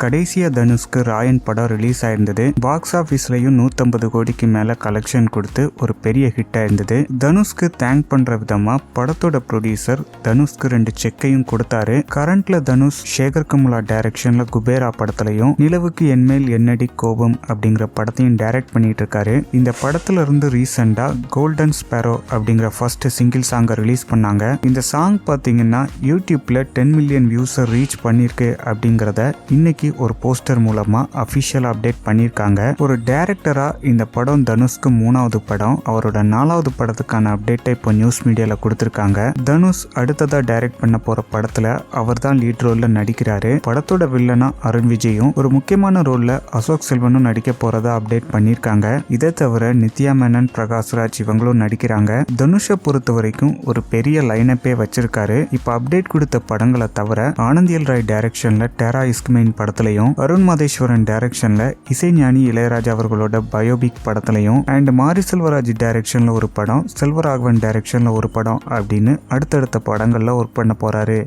கடைசியா தனுஷ்க்கு ராயன் படம் release ஆயிருந்தது. Box ஆபீஸ்லயும் 150 கோடிக்கு மேல கலெக்ஷன் கொடுத்து ஒரு பெரிய ஹிட் ஆயிருந்தது. தனுஷ்க்கு தேங்க் பண்ற விதமா படத்தோட ப்ரொடியூசர் தனுஷ்க்கு 2 செக்கையும் கொடுத்தாரு. கரண்ட்ல தனுஷ் சேகர் கமுலா டைரக்ஷன்ல குபேரா படத்திலையும் நிலவுக்கு என்மேல் என்னடி கோபம் அப்படிங்கிற படத்தையும் டைரக்ட் பண்ணிட்டு இருக்காரு. இந்த படத்துல இருந்து ரீசெண்டா கோல்டன் ஸ்பேரோ அப்படிங்கிற ஃபர்ஸ்ட் சிங்கிள் சாங்கை ரிலீஸ் பண்ணாங்க. இந்த சாங் பாத்தீங்கன்னா யூடியூப்ல 10 மில்லியன் வியூஸை ரீச் பண்ணிருக்கு அப்படிங்கறத இன்னைக்கு ஒரு போஸ்டர் மூலமா அபிஷியல் அப்டேட் பண்ணிருக்காங்க. ஒரு டைரக்டரா இந்த படம் தனுஷ்க்கு 3வது படம். அவரோட 4வது படத்துக்கான அப்டேட்டை இப்போ நியூஸ் மீடியால கொடுத்திருக்காங்க. தனுஷ் அடுத்ததா டைரக்ட் பண்ண போற படத்துல அவர் தான் லீட் ரோல்ல நடிக்கிறாரு. படத்தோட வில்லனா அருண் விஜயும் ஒரு முக்கியமான ரோல்ல அசோக் செல்வனும் நடிக்க போறதா அப்டேட் பண்ணிருக்காங்க. இதை தவிர நித்யா மேனன், பிரகாஷ்ராஜ் இவங்களும் நடிக்கிறாங்க. தனுஷை பொறுத்த வரைக்கும் ஒரு பெரிய லைனப்பே வச்சிருக்காரு. இப்ப அப்டேட் கொடுத்த படங்களை தவிர ஆனந்தியல் ராய் டைரக்ஷன்ல டெரா இஸ்க்மெயின் படத்திலையும் அருண் மாதேஸ்வரன் டைரக்ஷன்ல இசைஞானி இளையராஜா அவர்களோட பயோபிக் படத்திலையும் அண்ட் மாரி செல்வராஜ் டைரக்ஷன்ல ஒரு படம், செல்வராகவன் டைரக்ஷன்ல ஒரு படம் அப்படின்னு அடுத்தடுத்த படங்கள்ல ஒர்க் பண்ண போறாரு.